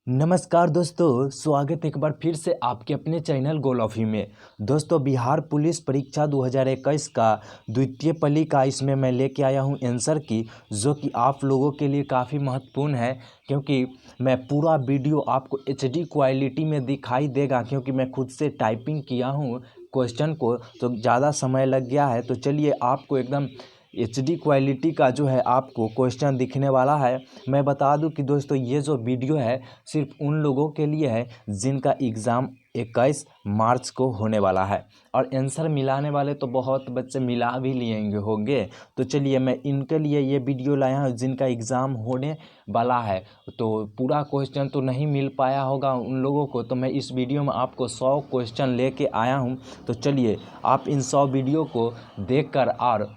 नमस्कार दोस्तों, स्वागत है एक बार फिर से आपके अपने चैनल गोलॉफी में। दोस्तों, बिहार पुलिस परीक्षा 2021 का द्वितीय पाली का इसमें मैं लेके आया हूं आंसर की, जो कि आप लोगों के लिए काफ़ी महत्वपूर्ण है, क्योंकि मैं पूरा वीडियो आपको एचडी क्वालिटी में दिखाई देगा, क्योंकि मैं खुद से टाइपिंग किया हूं क्वेश्चन को, तो ज़्यादा समय लग गया है। तो चलिए, आपको एकदम एचडी क्वालिटी का जो है आपको क्वेश्चन दिखने वाला है। मैं बता दूं कि दोस्तों, ये जो वीडियो है सिर्फ उन लोगों के लिए है जिनका एग्ज़ाम 21 मार्च को होने वाला है, और आंसर मिलाने वाले तो बहुत बच्चे मिला भी लिए होंगे। तो चलिए, मैं इनके लिए ये वीडियो लाया हूँ जिनका एग्ज़ाम होने वाला है। तो पूरा क्वेश्चन तो नहीं मिल पाया होगा उन लोगों को, तो मैं इस वीडियो में आपको 100 क्वेश्चन लेके आया हूँ। तो चलिए, आप इन 100 वीडियो को देखकर और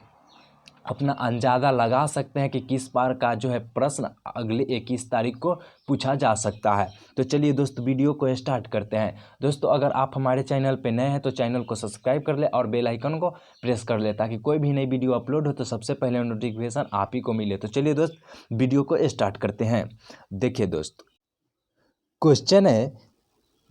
अपना अंदाज़ा लगा सकते हैं कि किस बार का जो है प्रश्न अगले 21 तारीख को पूछा जा सकता है। तो चलिए दोस्त, वीडियो को स्टार्ट करते हैं। दोस्तों, अगर आप हमारे चैनल पे नए हैं तो चैनल को सब्सक्राइब कर ले और बेल आइकन को प्रेस कर ले, ताकि कोई भी नई वीडियो अपलोड हो तो सबसे पहले नोटिफिकेशन आप ही को मिले। तो चलिए दोस्त, वीडियो को स्टार्ट करते हैं। देखिए दोस्त, क्वेश्चन है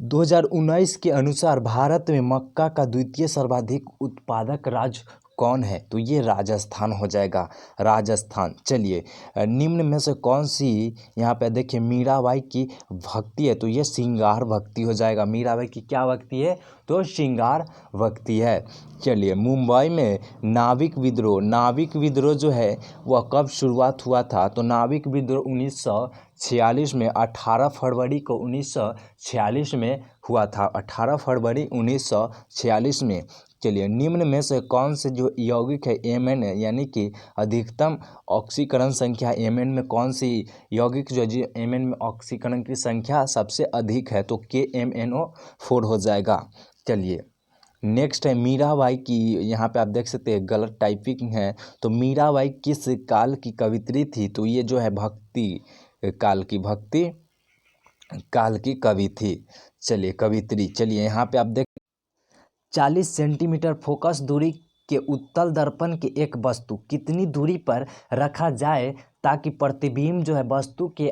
2019 के अनुसार भारत में मक्का का द्वितीय सर्वाधिक उत्पादक राज्य कौन है? तो ये राजस्थान हो जाएगा, राजस्थान। चलिए, निम्न में से कौन सी, यहाँ पे देखिए मीराबाई की भक्ति है, तो ये श्रृंगार भक्ति हो जाएगा। मीराबाई की क्या भक्ति है? तो श्रृंगार भक्ति है। चलिए, मुंबई में नाविक विद्रोह जो है वह कब शुरुआत हुआ था? तो नाविक विद्रोह 1946 में 18 फरवरी को 1946 में हुआ था, 18 फरवरी 1946 में। चलिए, निम्न में से कौन से जो यौगिक है Mn है, यानी कि अधिकतम ऑक्सीकरण संख्या Mn में कौन सी यौगिक जो Mn में ऑक्सीकरण की संख्या सबसे अधिक है? तो KMnO4 हो जाएगा। चलिए, नेक्स्ट है मीराबाई की। यहाँ पे आप देख सकते हैं गलत टाइपिंग है। तो मीराबाई किस काल की कवित्री थी? तो ये जो है भक्ति काल की कवि थी। चलिए, कवित्री। चलिए, यहाँ पे आप देख 40 सेंटीमीटर फोकस दूरी के उत्तल दर्पण के एक वस्तु कितनी दूरी पर रखा जाए ताकि प्रतिबिंब जो है वस्तु के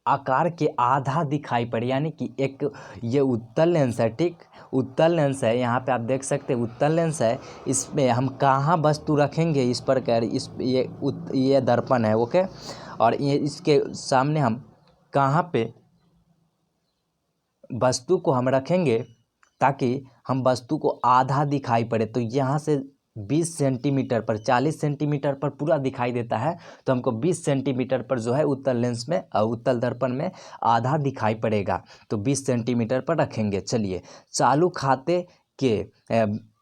आकार के आधा दिखाई पड़े? यानी कि एक ये उत्तल लेंस है, ठीक, उत्तल लेंस है। यहाँ पे आप देख सकते हैं उत्तल लेंस है। इसमें हम कहाँ वस्तु रखेंगे इस पर ये दर्पण है, ओके, और ये इसके सामने हम कहाँ पे वस्तु को हम रखेंगे ताकि हम वस्तु को आधा दिखाई पड़े? तो यहाँ से 20 सेंटीमीटर पर, 40 सेंटीमीटर पर पूरा दिखाई देता है, तो हमको 20 सेंटीमीटर पर जो है उत्तल लेंस में उत्तल दर्पण में आधा दिखाई पड़ेगा, तो 20 सेंटीमीटर पर रखेंगे। चलिए, चालू खाते के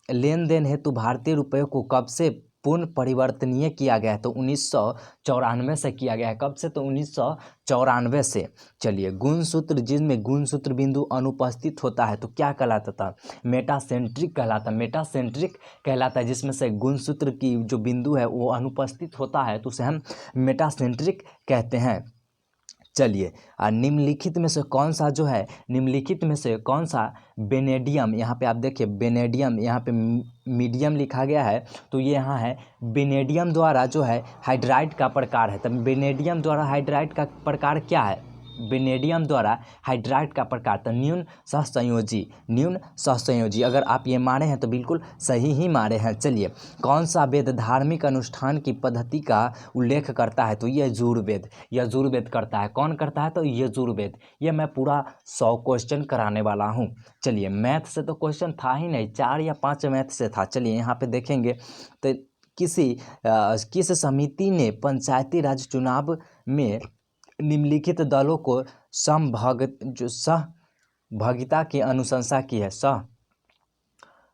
लेन देन हेतु भारतीय रुपये को कब से पूर्ण परिवर्तनीय किया गया है? तो 1994 से किया गया है। कब से? तो 1994 से। चलिए, गुणसूत्र, जिसमें गुणसूत्र बिंदु अनुपस्थित होता है तो क्या कहलाता था? मेटासेंट्रिक कहलाता है। जिसमें से गुणसूत्र की जो बिंदु है वो अनुपस्थित होता है तो उसे हम मेटासेंट्रिक कहते हैं। चलिए, निम्नलिखित में से कौन सा बेनेडियम, यहाँ पे आप देखिए बेनेडियम, यहाँ पे मीडियम लिखा गया है, तो ये यहाँ है बेनेडियम द्वारा जो है हाइड्राइड का प्रकार है। तब बेनेडियम द्वारा हाइड्राइड का प्रकार क्या है? बेनेडियम द्वारा हाइड्राइड का प्रकार तो न्यून सहसंयोजी। अगर आप ये मारे हैं तो बिल्कुल सही ही मारे हैं। चलिए, कौन सा वेद धार्मिक अनुष्ठान की पद्धति का उल्लेख करता है? तो यजुर्वेद करता है। कौन करता है? तो यजुर्वेद। ये मैं पूरा 100 क्वेश्चन कराने वाला हूँ। चलिए, मैथ से तो क्वेश्चन था ही नहीं, 4 या 5 मैथ से था। चलिए, यहाँ पे देखेंगे तो किस समिति ने पंचायती राज चुनाव में निम्नलिखित दलों को सहभागिता की अनुशंसा की है?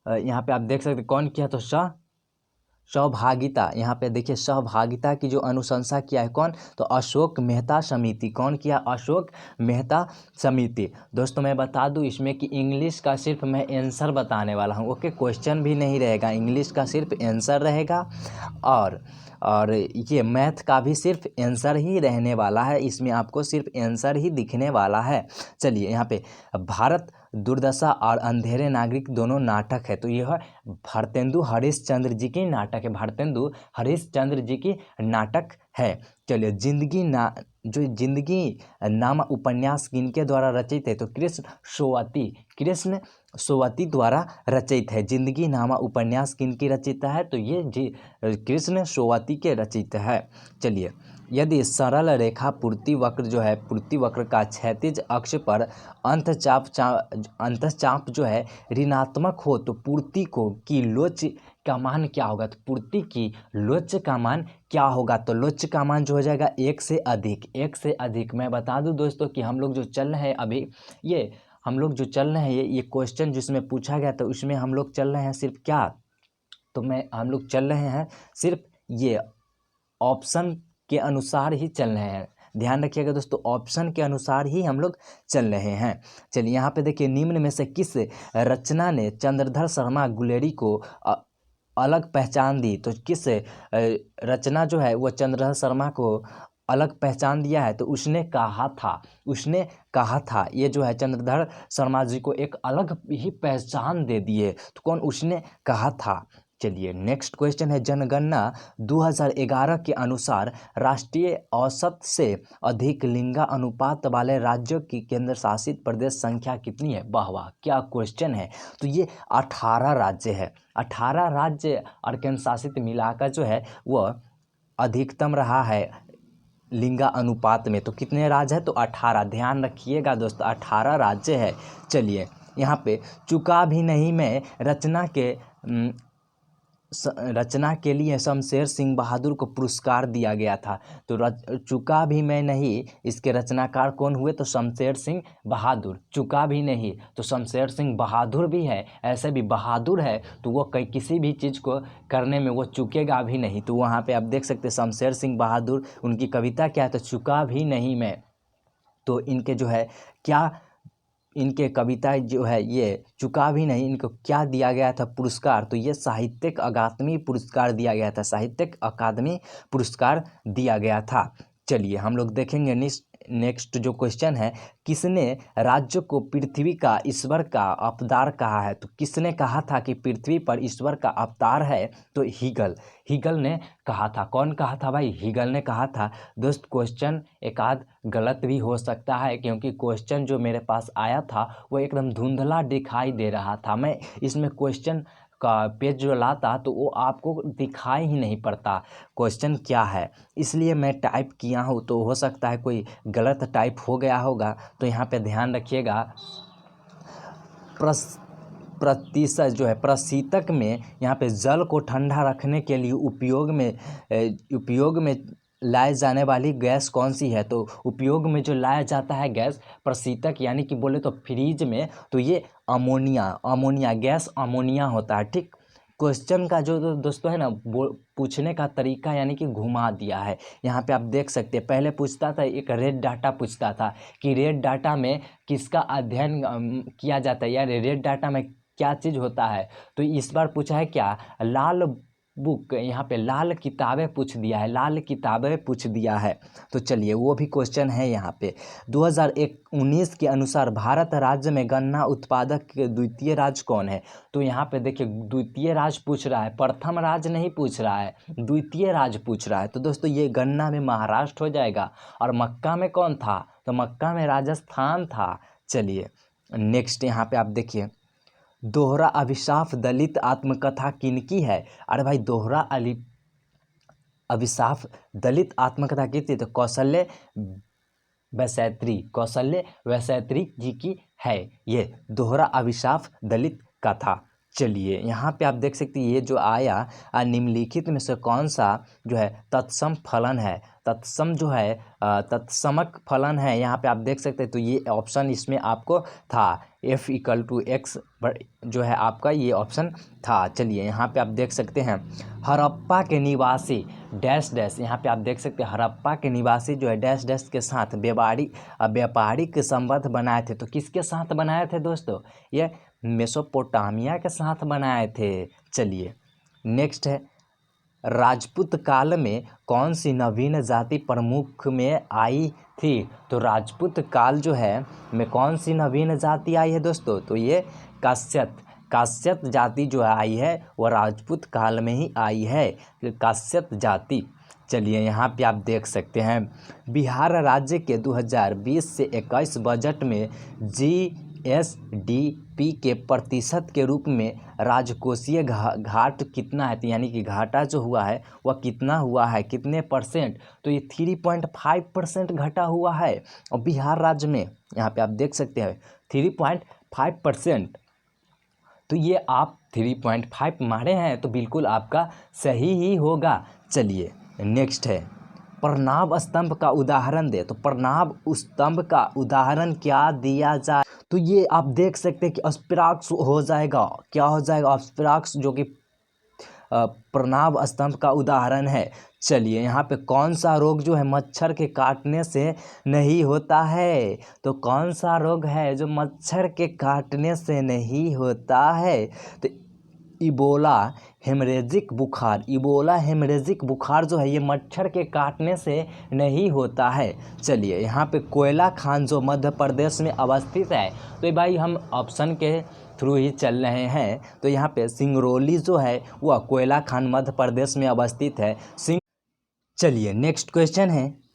यहाँ पे आप देख सकते कौन किया? तो सहभागिता। यहाँ पे देखिए सहभागिता की जो अनुशंसा किया है कौन? तो अशोक मेहता समिति। कौन किया? अशोक मेहता समिति। दोस्तों, मैं बता दूं इसमें कि इंग्लिश का सिर्फ मैं आंसर बताने वाला हूँ, ओके, क्वेश्चन भी नहीं रहेगा, इंग्लिश का सिर्फ आंसर रहेगा, और ये मैथ का भी सिर्फ आंसर ही रहने वाला है। इसमें आपको सिर्फ आंसर ही दिखने वाला है। चलिए, यहाँ पे भारत दुर्दशा और अंधेरे नागरिक दोनों नाटक है, तो यह भारतेंदु हरीशचंद्र जी की नाटक है, भारतेंदु हरीशचंद्र जी की नाटक है। चलिए, जो जिंदगी नामा उपन्यास किनके द्वारा रचित है, तो कृष्ण सोवती द्वारा रचित है। जिंदगी नामा उपन्यास किनकी रचित है, तो ये कृष्ण सोवती के रचित है। चलिए, यदि सरल रेखा पूर्ति वक्र जो है, पूर्ति वक्र का क्षैतिज अक्ष पर अंतःचाप जो है ऋणात्मक हो, तो पूर्ति की लोच का मान क्या होगा? तो पूर्ति की लोच का मान क्या होगा? तो लोच का मान जो हो जाएगा 1 से अधिक। मैं बता दूं दोस्तों कि हम लोग जो चल रहे हैं अभी, ये हम लोग जो चल रहे हैं, ये क्वेश्चन जिसमें पूछा गया, तो उसमें हम लोग चल रहे हैं सिर्फ क्या, तो हम लोग चल रहे हैं सिर्फ ये ऑप्शन के अनुसार ही चल रहे हैं। ध्यान रखिएगा दोस्तों, ऑप्शन के अनुसार ही हम लोग चल रहे हैं। चलिए, यहाँ पे देखिए, निम्न में से किस रचना ने चंद्रधर शर्मा गुलेरी को अलग पहचान दी? तो किस रचना जो है वो चंद्रधर शर्मा को अलग पहचान दिया है? तो उसने कहा था ये जो है चंद्रधर शर्मा जी को एक अलग ही पहचान दे दी है। तो कौन उसने कहा था? चलिए, नेक्स्ट क्वेश्चन है, जनगणना 2011 के अनुसार राष्ट्रीय औसत से अधिक लिंगानुपात वाले राज्यों की केंद्र शासित प्रदेश संख्या कितनी है? वाह वाह, क्या क्वेश्चन है। तो ये 18 राज्य है। 18 राज्य और केंद्र शासित मिलाकर जो है वह अधिकतम रहा है लिंगा अनुपात में। तो कितने राज्य है? तो 18। ध्यान रखिएगा दोस्तों, 18 राज्य है। चलिए, यहाँ पे चुका भी नहीं में रचना के लिए शमशेर सिंह बहादुर को पुरस्कार दिया गया था। तो चुका भी मैं नहीं, इसके रचनाकार कौन हुए? तो शमशेर सिंह बहादुर। चुका भी नहीं, तो शमशेर सिंह बहादुर भी है, ऐसे भी बहादुर है तो वो किसी भी चीज़ को करने में वो चुकेगा भी नहीं। तो वहाँ पे आप देख सकते हैं शमशेर सिंह बहादुर, उनकी कविता क्या है? तो चुका भी नहीं मैं। तो इनके जो है क्या, इनके कविता जो है ये चुका भी नहीं, इनको क्या दिया गया था पुरस्कार? तो ये साहित्यिक अकादमी पुरस्कार दिया गया था, साहित्यिक अकादमी पुरस्कार दिया गया था। चलिए, हम लोग देखेंगे नेक्स्ट जो क्वेश्चन है, किसने राज्य को पृथ्वी का ईश्वर का अवतार कहा है? तो किसने कहा था कि पृथ्वी पर ईश्वर का अवतार है? तो हीगल ने कहा था। कौन कहा था भाई? हीगल ने कहा था। दोस्त, क्वेश्चन एक आध गलत भी हो सकता है, क्योंकि क्वेश्चन जो मेरे पास आया था वो एकदम धुंधला दिखाई दे रहा था। मैं इसमें क्वेश्चन का पेज जो लाता तो वो आपको दिखाई ही नहीं पड़ता क्वेश्चन क्या है, इसलिए मैं टाइप किया हूँ। तो हो सकता है कोई गलत टाइप हो गया होगा, तो यहाँ पे ध्यान रखिएगा। प्रतिशत जो है प्रशीतक में, यहाँ पे जल को ठंडा रखने के लिए उपयोग में लाए जाने वाली गैस कौन सी है? तो उपयोग में जो लाया जाता है गैस प्रशीतक, यानी कि बोले तो फ्रिज में, तो ये अमोनिया गैस अमोनिया होता है। ठीक, क्वेश्चन का जो दोस्तों है ना पूछने का तरीका यानी कि घुमा दिया है। यहाँ पे आप देख सकते हैं, पहले पूछता था एक रेड डाटा पूछता था कि रेड डाटा में किसका अध्ययन किया जाता है, यार रेड डाटा में क्या चीज़ होता है। तो इस बार पूछा है क्या, लाल बुक, यहाँ पे लाल किताबें पूछ दिया है। तो चलिए, वो भी क्वेश्चन है यहाँ पे। 2019 के अनुसार भारत राज्य में गन्ना उत्पादक द्वितीय राज्य कौन है? तो यहाँ पे देखिए, द्वितीय राज्य पूछ रहा है, प्रथम राज्य नहीं पूछ रहा है, द्वितीय राज्य पूछ रहा है। तो दोस्तों, ये गन्ना में महाराष्ट्र हो जाएगा। और मक्का में कौन था? तो मक्का में राजस्थान था। चलिए, नेक्स्ट यहाँ पे आप देखिए, दोहरा अभिशाप दलित आत्मकथा किनकी है? अरे भाई, दोहरा अभिशाप दलित आत्मकथा किसकी? तो कौशल्य वैसेत्री जी की है ये दोहरा अभिशाप दलित कथा। चलिए, यहाँ पे आप देख सकते हैं, ये जो आया निम्नलिखित में से कौन सा जो है तत्सम फलन है? तत्सम जो है तत्समक फलन है, यहाँ पे आप देख सकते हैं। तो ये ऑप्शन इसमें आपको था, F=X जो है आपका ये ऑप्शन था। चलिए, यहाँ पे आप देख सकते हैं, हड़प्पा के निवासी डैश डैश, यहाँ पे आप देख सकते हैं हड़प्पा के निवासी जो है डैश डैश के साथ व्यापारिक संबंध बनाए थे। तो किसके साथ बनाए थे दोस्तों? ये मेसोपोटामिया के साथ बनाए थे। चलिए, नेक्स्ट है, राजपूत काल में कौन सी नवीन जाति प्रमुख में आई थी? तो राजपूत काल जो है में कौन सी नवीन जाति आई है दोस्तों? तो ये काश्यप जाति जो आई है वह राजपूत काल में ही आई है, काश्यप जाति। चलिए यहाँ पे आप देख सकते हैं बिहार राज्य के 2020 से 21 बजट में जीएसडीपी के प्रतिशत के रूप में राजकोषीय घाट कितना है, तो यानी कि घाटा जो हुआ है वह कितना हुआ है, कितने परसेंट, तो ये 3.5% घटा हुआ है। और बिहार राज्य में यहाँ पे आप देख सकते हैं 3.5%, तो ये आप 3.5 मारे हैं तो बिल्कुल आपका सही ही होगा। चलिए नेक्स्ट है प्रणाब स्तंभ का उदाहरण दे, तो प्रणाब स्तंभ का उदाहरण क्या दिया जाए, तो ये आप देख सकते हैं कि अस्प्राक्स हो जाएगा, क्या हो जाएगा, अस्प्राक्स, जो कि प्रणाब स्तंभ का उदाहरण है। चलिए यहाँ पे कौन सा रोग जो है मच्छर के काटने से नहीं होता है, तो कौन सा रोग है जो मच्छर के काटने से नहीं होता है, तो इबोला हेमरेजिक बुखार, इबोला हेमरेजिक बुखार जो है ये मच्छर के काटने से नहीं होता है। चलिए यहाँ पे कोयला खान जो मध्य प्रदेश में अवस्थित है, तो भाई हम ऑप्शन के थ्रू ही चल रहे हैं, तो यहाँ पे सिंगरौली जो है वह कोयला खान मध्य प्रदेश में अवस्थित है। चलिए नेक्स्ट क्वेश्चन है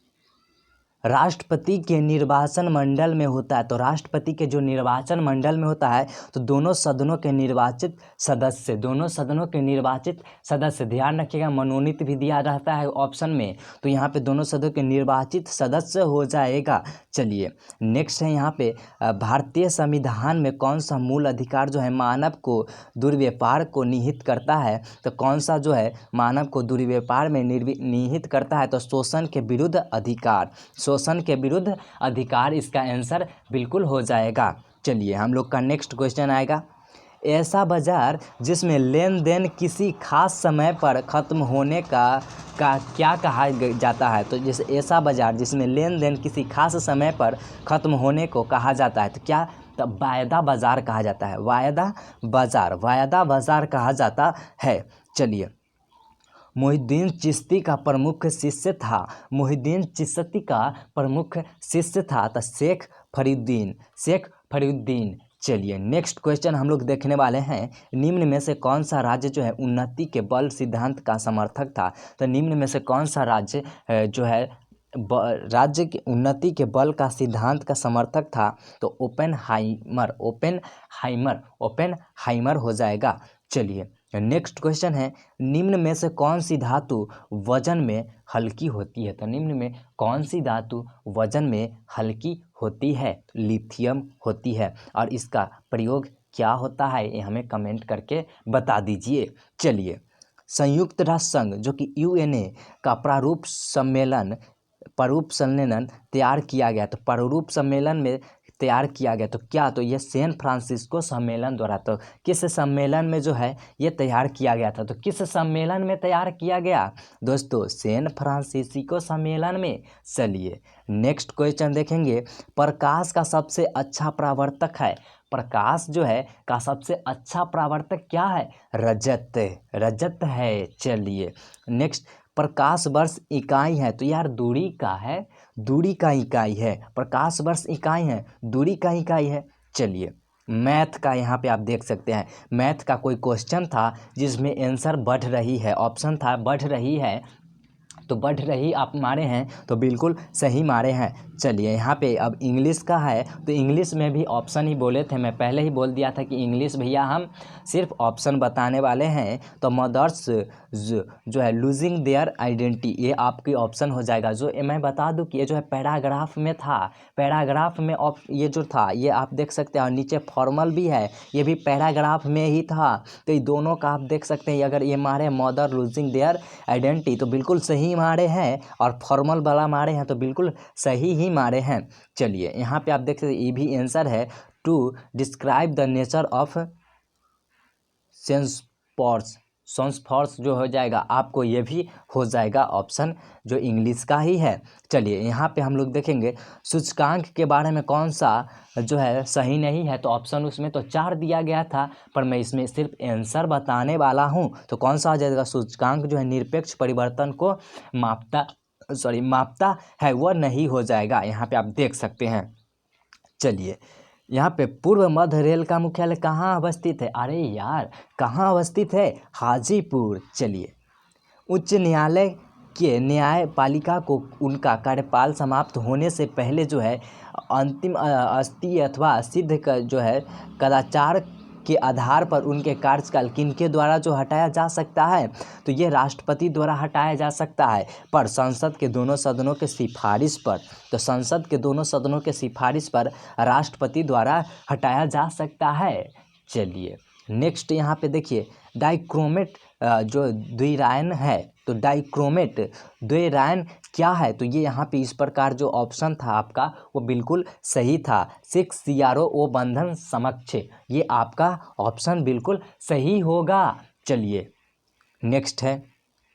राष्ट्रपति के निर्वाचन मंडल में होता है, तो राष्ट्रपति के जो निर्वाचन मंडल में होता है तो दोनों सदनों के निर्वाचित सदस्य, दोनों सदनों के निर्वाचित सदस्य, ध्यान रखिएगा मनोनीत भी दिया रहता है ऑप्शन में, तो यहाँ पे दोनों सदनों के निर्वाचित सदस्य हो जाएगा। चलिए नेक्स्ट है यहाँ पे भारतीय संविधान में कौन सा मूल अधिकार जो है मानव को दुर्व्यापार को निहित करता है, तो कौन सा जो है मानव को दुर्व्यापार में निहित करता है, तो शोषण के विरुद्ध अधिकार, शोषण के विरुद्ध अधिकार इसका आंसर बिल्कुल हो जाएगा। चलिए हम लोग का नेक्स्ट क्वेश्चन आएगा ऐसा बाजार जिसमें लेन देन किसी खास समय पर ख़त्म होने का क्या कहा जाता है, तो जैसे ऐसा बाजार जिसमें लेन देन किसी खास समय पर ख़त्म होने को कहा जाता है, तो क्या, तो वायदा बाजार कहा जाता है, वायदा बाजार, वायदा बाजार कहा जाता है। चलिए मोहिउद्दीन चिश्ती का प्रमुख शिष्य था, मोहिउद्दीन चिश्ती का प्रमुख शिष्य था तो शेख फरीउद्दीन, शेख फरीउद्दीन। चलिए नेक्स्ट क्वेश्चन हम लोग देखने वाले हैं निम्न में से कौन सा राज्य जो है उन्नति के बल सिद्धांत का समर्थक था, तो निम्न में से कौन सा राज्य जो है राज्य की उन्नति के बल का सिद्धांत का समर्थक था, तो ओपेनहाइमर, ओपेनहाइमर, ओपेनहाइमर हो जाएगा। चलिए नेक्स्ट क्वेश्चन है निम्न में से कौन सी धातु वजन में हल्की होती है, तो निम्न में कौन सी धातु वजन में हल्की होती है, लिथियम होती है, और इसका प्रयोग क्या होता है ये हमें कमेंट करके बता दीजिए। चलिए संयुक्त राष्ट्र संघ जो कि यूएनए का प्रारूप सम्मेलन तैयार किया गया, तो प्रारूप सम्मेलन में तैयार किया गया तो क्या, तो ये सैन फ्रांसिस्को सम्मेलन द्वारा, तो किस सम्मेलन में जो है ये तैयार किया गया था, तो किस सम्मेलन में तैयार किया गया दोस्तों, सैन फ्रांसिस्को सम्मेलन में। चलिए नेक्स्ट क्वेश्चन देखेंगे प्रकाश का सबसे अच्छा परावर्तक है, प्रकाश जो है का सबसे अच्छा परावर्तक क्या है, रजत, रजत है। चलिए नेक्स्ट प्रकाश वर्ष इकाई है, तो यार दूरी का है, दूरी का इकाई है, प्रकाश वर्ष इकाई है, दूरी का इकाई है। चलिए मैथ का यहाँ पे आप देख सकते हैं मैथ का कोई क्वेश्चन था जिसमें आंसर बढ़ रही है, ऑप्शन था बढ़ रही है, तो बढ़ रही आप मारे हैं तो बिल्कुल सही मारे हैं। चलिए यहाँ पे अब इंग्लिश का है, तो इंग्लिश में भी ऑप्शन ही बोले थे, मैं पहले ही बोल दिया था कि इंग्लिश भैया हम सिर्फ ऑप्शन बताने वाले हैं, तो मदर्स जो है लूजिंग देयर आइडेंटिटी ये आपकी ऑप्शन हो जाएगा। जो मैं बता दूं कि ये जो है पैराग्राफ में था, पैराग्राफ में ये जो था ये आप देख सकते हैं, और नीचे फॉर्मल भी है ये भी पैराग्राफ में ही था, तो ये दोनों का आप देख सकते हैं। अगर ये मारे मदर लूजिंग देयर आइडेंटिटी तो बिल्कुल सही मारे हैं, और फॉर्मल वाला मारे हैं तो बिल्कुल सही ही मारे हैं। चलिए यहाँ पे आप देख सकते हैं ये भी आंसर है to describe the nature of sense force जो हो जाएगा आपको ये भी हो जाएगा ऑप्शन जो इंग्लिश का ही है। चलिए यहाँ पे हम लोग देखेंगे सूचकांक के बारे में कौन सा जो है सही नहीं है, तो ऑप्शन उसमें तो 4 दिया गया था, पर मैं इसमें सिर्फ आंसर बताने वाला हूँ, तो कौन सा हो जाएगा सूचकांक जो है निरपेक्ष परिवर्तन को मापता है वह नहीं हो जाएगा, यहाँ पे आप देख सकते हैं। चलिए यहाँ पे पूर्व मध्य रेल का मुख्यालय कहाँ अवस्थित है, अरे यार कहाँ अवस्थित है, हाजीपुर। चलिए उच्च न्यायालय के न्यायपालिका को उनका कार्यकाल समाप्त होने से पहले जो है अंतिम अस्थि अथवा सिद्ध जो है कदाचार के आधार पर उनके कार्यकाल किनके द्वारा जो हटाया जा सकता है, तो ये राष्ट्रपति द्वारा हटाया जा सकता है, पर संसद के दोनों सदनों के सिफारिश पर। तो संसद के दोनों सदनों के सिफारिश पर राष्ट्रपति द्वारा हटाया जा सकता है। चलिए नेक्स्ट यहाँ पे देखिए डाइक्रोमेट जो द्विरायन है, तो डाइक्रोमेट द्विरायन क्या है, तो ये यहाँ पे इस प्रकार जो ऑप्शन था आपका वो बिल्कुल सही था। 6 CRO ओ बंधन समक्ष, ये आपका ऑप्शन बिल्कुल सही होगा। चलिए नेक्स्ट है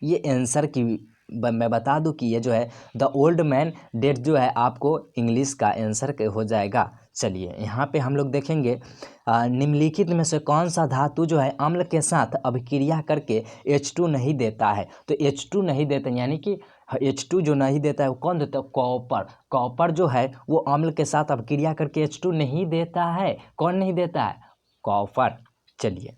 ये आंसर की मैं बता दूं कि ये जो है द ओल्ड मैन डेट जो है आपको इंग्लिश का आंसर हो जाएगा। चलिए यहाँ पे हम लोग देखेंगे निम्नलिखित में से कौन सा धातु जो है अम्ल के साथ अभिक्रिया करके H2 नहीं देता है, तो H2 नहीं देता यानी कि H2 जो नहीं देता है वो कौन देता है, कॉपर। कॉपर जो है वो अम्ल के साथ अभिक्रिया करके H2 नहीं देता है। कौन नहीं देता है, कॉपर। चलिए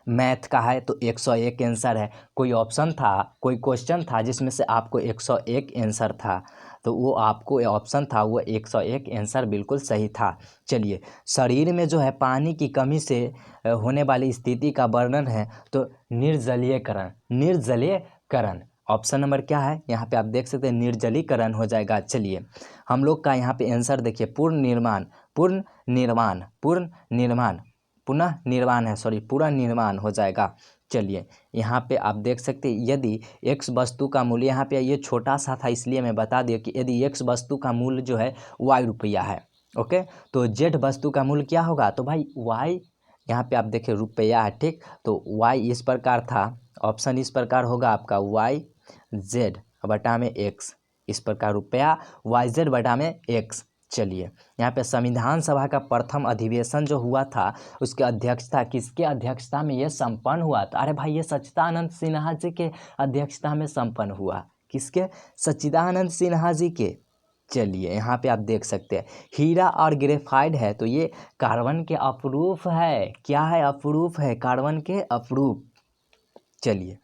मैथ का है तो 101 आंसर है। कोई ऑप्शन था, कोई क्वेश्चन था जिसमें से आपको 101 आंसर था, तो वो आपको ऑप्शन था वो 101 आंसर बिल्कुल सही था। चलिए शरीर में जो है पानी की कमी से होने वाली स्थिति का वर्णन है, तो निर्जलीयकरण। निर्जलीयकरण ऑप्शन नंबर क्या है, यहाँ पे आप देख सकते हैं निर्जलीकरण हो जाएगा। चलिए हम लोग का यहाँ पे आंसर देखिए पूर्ण निर्माण, पूर्ण निर्माण, पूर्ण निर्माण, पुनः निर्माण है, सॉरी पूरा निर्माण हो जाएगा। चलिए यहाँ पे आप देख सकते हैं यदि x वस्तु का मूल्य, यहाँ पे ये छोटा सा था इसलिए मैं बता दिया कि यदि x वस्तु का मूल्य जो है y रुपया है, ओके, तो z वस्तु का मूल्य क्या होगा, तो भाई y, यहाँ पे आप देखें रुपया है, ठीक, तो y इस प्रकार था, ऑप्शन इस प्रकार होगा आपका y z बटा में x, इस प्रकार रुपया y z बटा में x। चलिए यहाँ पे संविधान सभा का प्रथम अधिवेशन जो हुआ था उसकी अध्यक्षता किसके अध्यक्षता में ये संपन्न हुआ था, अरे भाई ये सच्चिदानंद सिन्हा जी के अध्यक्षता में संपन्न हुआ। किसके, सच्चिदानंद सिन्हा जी के। चलिए यहाँ पे आप देख सकते हैं हीरा और ग्रेफाइट है, तो ये कार्बन के अपरूप है। क्या है, अपरूप है, कार्बन के अपरूप। चलिए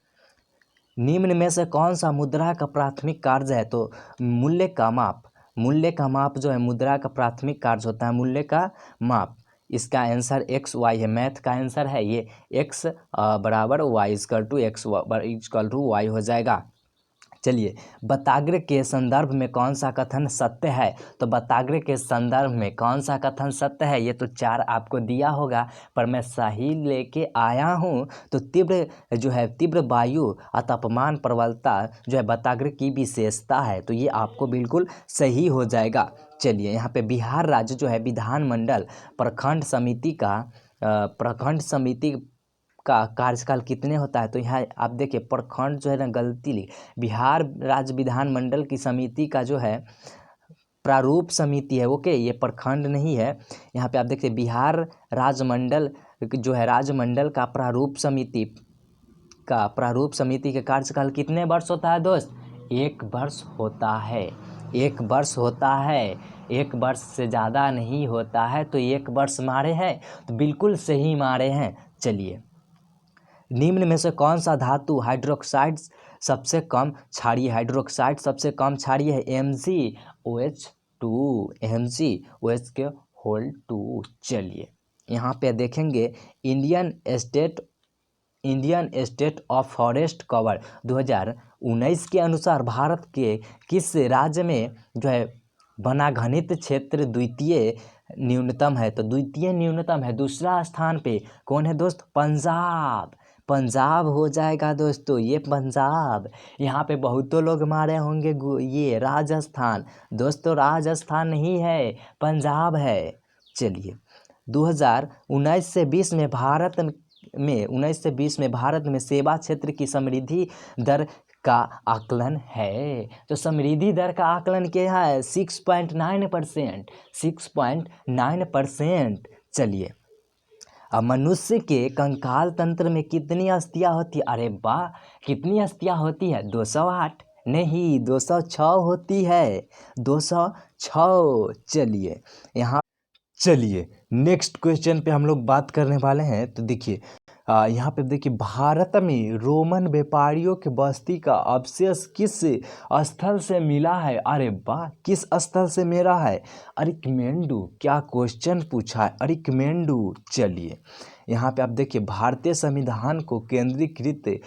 निम्न में से कौन सा मुद्रा का प्राथमिक कार्य है, तो मूल्य का माप। मूल्य का माप जो है मुद्रा का प्राथमिक कार्य होता है मूल्य का माप। इसका आंसर एक्स वाई है, मैथ का आंसर है ये एक्स बराबर y equal to x equal to y हो जाएगा। चलिए बताग्र के संदर्भ में कौन सा कथन सत्य है, तो बताग्र के संदर्भ में कौन सा कथन सत्य है, ये तो 4 आपको दिया होगा पर मैं सही लेके आया हूँ। तो तीव्र जो है तीव्र वायु तापमान प्रबलता जो है बताग्र की विशेषता है, तो ये आपको बिल्कुल सही हो जाएगा। चलिए यहाँ पे बिहार राज्य जो है विधानमंडल प्रखंड समिति का कार्यकाल कितने होता है, तो यहाँ आप देखिए प्रखंड जो है ना गलती, बिहार राज्य विधानमंडल की समिति का जो है प्रारूप समिति है, ओके, ये प्रखंड नहीं है। यहाँ पे आप देखिए बिहार राजमंडल जो है राजमंडल का प्रारूप समिति के कार्यकाल कितने वर्ष होता है दोस्त, 1 वर्ष होता है, 1 वर्ष होता है, 1 वर्ष से ज़्यादा नहीं होता है। तो 1 वर्ष मारे हैं, तो बिल्कुल सही मारे हैं। चलिए निम्न में से कौन सा धातु हाइड्रोक्साइड सबसे कम क्षारीय, हाइड्रोक्साइड सबसे कम क्षारीय है, MgOH2, MgOH के होल 2। चलिए यहाँ पे देखेंगे Indian state of forest cover 2019 के अनुसार भारत के किस राज्य में जो है वनाघनित क्षेत्र द्वितीय न्यूनतम है, तो द्वितीय न्यूनतम है, दूसरा स्थान पे कौन है दोस्त, पंजाब। पंजाब हो जाएगा दोस्तों, ये पंजाब। यहाँ पे बहुतों लोग मारे होंगे ये राजस्थान, दोस्तों राजस्थान नहीं है, पंजाब है। चलिए 2019 से 20 में भारत में सेवा क्षेत्र की समृद्धि दर का आकलन है, तो समृद्धि दर का आकलन क्या है, 6.9%, 6.9%। चलिए अब मनुष्य के कंकाल तंत्र में कितनी अस्थियां होती है, अरे वाह कितनी अस्थियां होती है, 208 नहीं 206 होती है, 206। चलिए नेक्स्ट क्वेश्चन पे हम लोग बात करने वाले हैं। तो देखिए यहाँ पे देखिए, भारत में रोमन व्यापारियों के बस्ती का अवशेष किस स्थल से मिला है? अरे वाह, किस स्थल से मिला है? अरिक्मेंडू। क्या क्वेश्चन पूछा है? अरिक्मेंडू। चलिए, यहाँ पे आप देखिए, भारतीय संविधान को केंद्रीकृत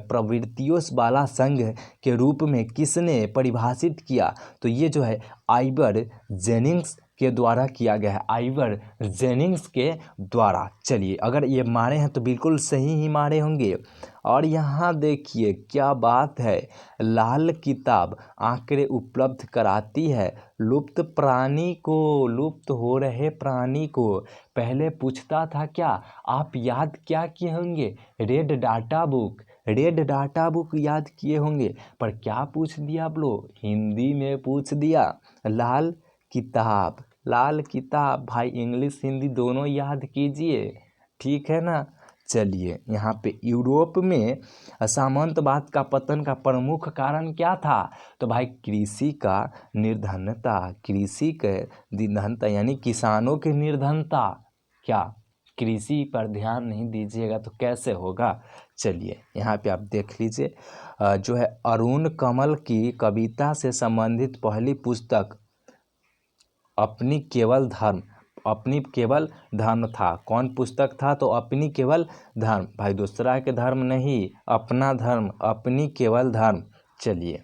प्रवृत्तियों वाला संघ के रूप में किसने परिभाषित किया? तो ये जो है आइवर जेनिंग्स के द्वारा किया गया है, आइवर जेनिंग्स के द्वारा। चलिए, अगर ये मारे हैं तो बिल्कुल सही ही मारे होंगे। और यहाँ देखिए क्या बात है, लाल किताब आंकड़े उपलब्ध कराती है लुप्त प्राणी को, लुप्त हो रहे प्राणी को। पहले पूछता था क्या, आप याद क्या किए होंगे? Red data book, red data book याद किए होंगे। पर क्या पूछ दिया आप लोग? हिंदी में पूछ दिया लाल किताब, लाल किताब। भाई इंग्लिश हिंदी दोनों याद कीजिए, ठीक है ना। चलिए, यहाँ पे यूरोप में सामंतवाद का पतन का प्रमुख कारण क्या था? तो भाई कृषि का निर्धनता, कृषि के निर्धनता यानी किसानों की निर्धनता। क्या कृषि पर ध्यान नहीं दीजिएगा तो कैसे होगा? चलिए, यहाँ पे आप देख लीजिए, जो है अरुण कमल की कविता से संबंधित पहली पुस्तक अपनी केवल धर्म, अपनी केवल धर्म था। कौन पुस्तक था? तो अपनी केवल धर्म। भाई दूसरा के धर्म नहीं, अपना धर्म, अपनी केवल धर्म। चलिए,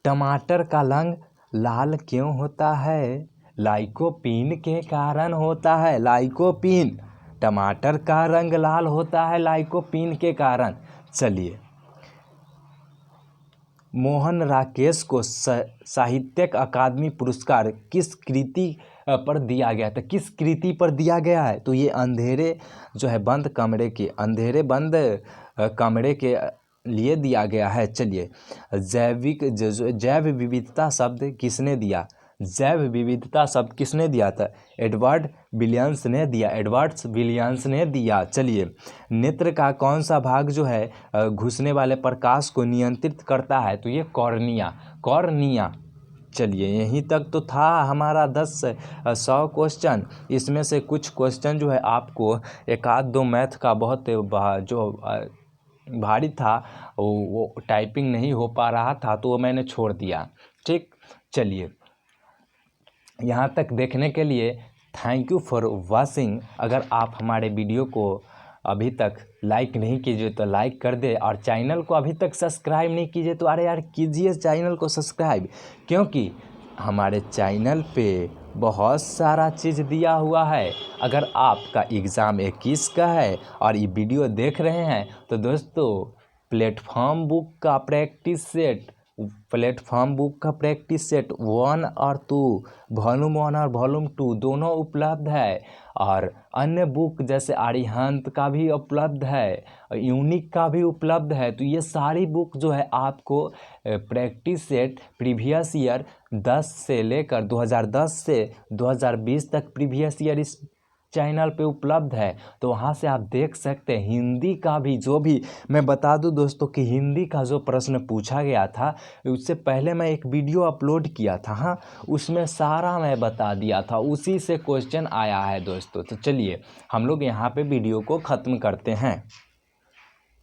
टमाटर का रंग लाल क्यों होता है? लाइकोपीन के कारण होता है, लाइकोपीन। टमाटर का रंग लाल होता है लाइकोपीन के कारण। चलिए, मोहन राकेश को साहित्यिक अकादमी पुरस्कार किस कृति पर दिया गया था? किस कृति पर दिया गया है? तो ये अंधेरे जो है बंद कमरे के, अंधेरे बंद कमरे के लिए दिया गया है। चलिए, जैव विविधता शब्द किसने दिया? जैव विविधता शब्द किसने दिया था? एडवर्ड विलियम्स ने दिया, एडवर्ड विलियम्स ने दिया। चलिए, नेत्र का कौन सा भाग जो है घुसने वाले प्रकाश को नियंत्रित करता है? तो ये कॉर्निया, कॉर्निया। चलिए, यहीं तक तो था हमारा 100 क्वेश्चन। इसमें से कुछ क्वेश्चन जो है आपको एक आध दो मैथ का बहुत जो भारी था, वो टाइपिंग नहीं हो पा रहा था तो वो मैंने छोड़ दिया, ठीक। चलिए, यहाँ तक देखने के लिए थैंक यू फॉर वॉचिंग। अगर आप हमारे वीडियो को अभी तक लाइक नहीं कीजिए तो लाइक कर दे, और चैनल को अभी तक सब्सक्राइब नहीं कीजिए तो अरे यार कीजिए चैनल को सब्सक्राइब, क्योंकि हमारे चैनल पे बहुत सारा चीज़ दिया हुआ है। अगर आपका एग्ज़ाम 21 का है और ये वीडियो देख रहे हैं तो दोस्तों, प्लेटफॉर्म बुक का प्रैक्टिस सेट, प्लेटफॉर्म बुक का प्रैक्टिस सेट 1 और 2, वॉल्यूम 1 और वॉल्यूम 2 दोनों उपलब्ध है। और अन्य बुक जैसे अरिहंत का भी उपलब्ध है, यूनिक का भी उपलब्ध है। तो ये सारी बुक जो है आपको प्रैक्टिस सेट प्रीवियस ईयर 10 से लेकर 2010 से 2020 तक प्रीवियस ईयर इस चैनल पे उपलब्ध है। तो वहाँ से आप देख सकते हैं। हिंदी का भी जो भी, मैं बता दूं दोस्तों कि हिंदी का जो प्रश्न पूछा गया था उससे पहले मैं एक वीडियो अपलोड किया था, हाँ, उसमें सारा मैं बता दिया था, उसी से क्वेश्चन आया है दोस्तों। तो चलिए हम लोग यहाँ पे वीडियो को ख़त्म करते हैं।